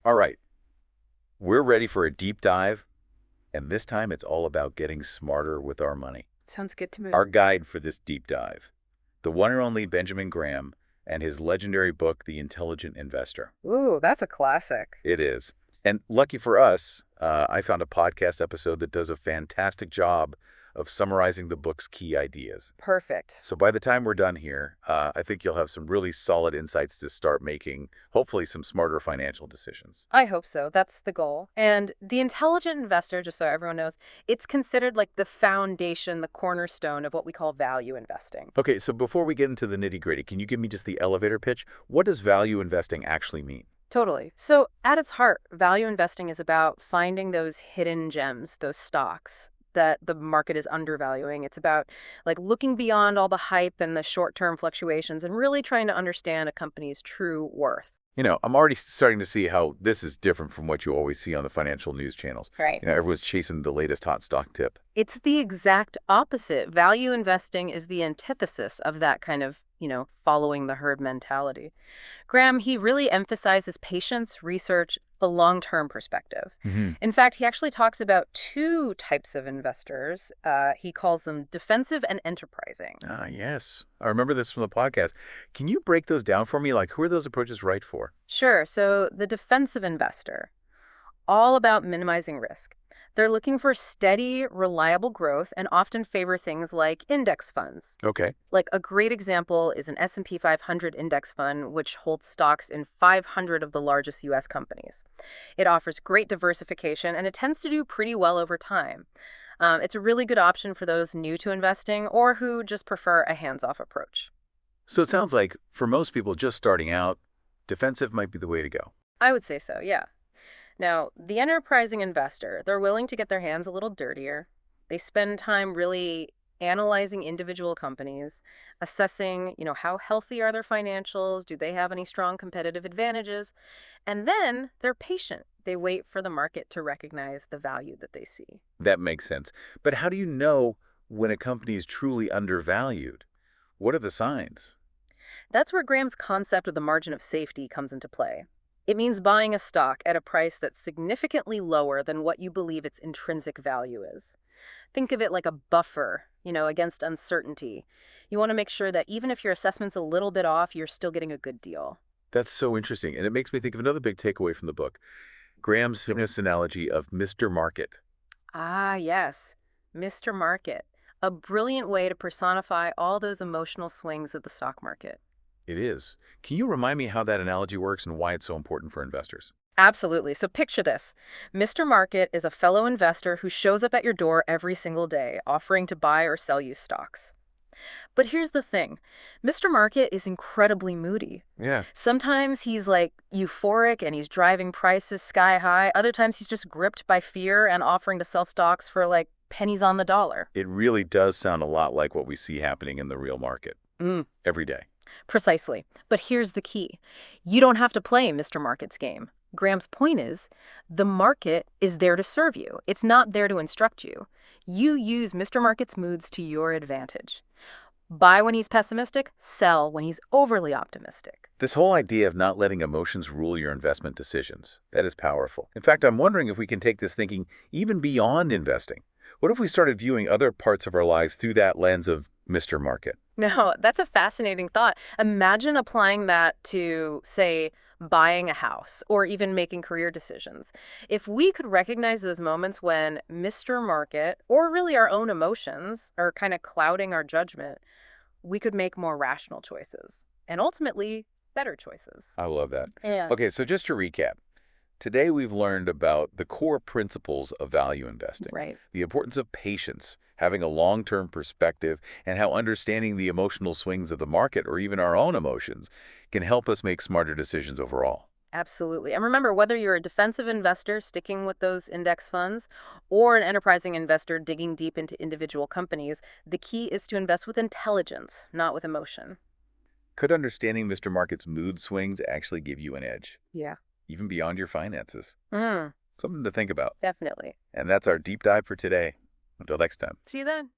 All right, we're ready for a deep dive, and this time it's all about getting smarter with our money. Sounds good to me. Our guide for this deep dive, the one and only Benjamin Graham and his legendary book, The Intelligent Investor. Ooh, that's a classic. It is. And lucky for us, I found a podcast episode that does a fantastic job of summarizing the book's key ideas. Perfect. So by the time we're done here, I think you'll have some really solid insights to start making, hopefully, some smarter financial decisions. I hope so. That's the goal. And the intelligent investor, just so everyone knows, it's considered like the foundation, the cornerstone of what we call value investing. Okay, so before we get into the nitty-gritty, can you give me just the elevator pitch? What does value investing actually mean? Totally. So, at its heart, value investing is about finding those hidden gems, those stocks that the market is undervaluing. It's about like looking beyond all the hype and the short-term fluctuations and really trying to understand a company's true worth. I'm already starting to see how this is different from what you always see on the financial news channels. Right. Everyone's chasing the latest hot stock tip. It's the exact opposite. Value investing is the antithesis of that kind of, following the herd mentality. Graham, he really emphasizes patience, research, a long-term perspective. Hmm. In fact, he actually talks about two types of investors. He calls them defensive and enterprising. Ah, yes. I remember this from the podcast. Can you break those down for me? Like, who are those approaches right for? Sure, so the defensive investor, all about minimizing risk. They're looking for steady, reliable growth and often favor things like index funds. Okay. Like a great example is an S&P 500 index fund, which holds stocks in 500 of the largest U.S. companies. It offers great diversification, and it tends to do pretty well over time. It's a really good option for those new to investing or who just prefer a hands-off approach. So it sounds like for most people just starting out, defensive might be the way to go. I would say so, yeah. Now, the enterprising investor, they're willing to get their hands a little dirtier. They spend time really analyzing individual companies, assessing, how healthy are their financials? Do they have any strong competitive advantages? And then they're patient. They wait for the market to recognize the value that they see. That makes sense. But how do you know when a company is truly undervalued? What are the signs? That's where Graham's concept of the margin of safety comes into play. It means buying a stock at a price that's significantly lower than what you believe its intrinsic value is. Think of it like a buffer, against uncertainty. You want to make sure that even if your assessment's a little bit off, you're still getting a good deal. That's so interesting. And it makes me think of another big takeaway from the book, Graham's famous analogy of Mr. Market. Ah, yes, Mr. Market. A brilliant way to personify all those emotional swings of the stock market. It is. Can you remind me how that analogy works and why it's so important for investors? Absolutely. So picture this. Mr. Market is a fellow investor who shows up at your door every single day, offering to buy or sell you stocks. But here's the thing. Mr. Market is incredibly moody. Yeah, Sometimes he's like euphoric and he's driving prices sky high. Other times he's just gripped by fear and offering to sell stocks for like pennies on the dollar. it really does sound a lot like what we see happening in the real market Mm, every day. precisely. But here's the key. You don't have to play Mr. Market's game. Graham's point is the market is there to serve you. It's not there to instruct you. You use Mr. Market's moods to your advantage. Buy when he's pessimistic, sell when he's overly optimistic. This whole idea of not letting emotions rule your investment decisions, that is powerful. In fact, I'm wondering if we can take this thinking even beyond investing. What if we started viewing other parts of our lives through that lens of Mr. Market? No, that's a fascinating thought. Imagine applying that to, say, buying a house or even making career decisions. If we could recognize those moments when Mr. Market, or really our own emotions, are kind of clouding our judgment, we could make more rational choices and ultimately better choices. I love that. Yeah. Okay, so just to recap, today we've learned about the core principles of value investing, Right. the importance of patience, having a long-term perspective, and how understanding the emotional swings of the market or even our own emotions can help us make smarter decisions overall. Absolutely. And remember, whether you're a defensive investor sticking with those index funds or an enterprising investor digging deep into individual companies, the key is to invest with intelligence, not with emotion. Could understanding Mr. Market's mood swings actually give you an edge, Yeah. even beyond your finances? Mm, Something to think about. definitely. And that's our deep dive for today. Until next time. See you then.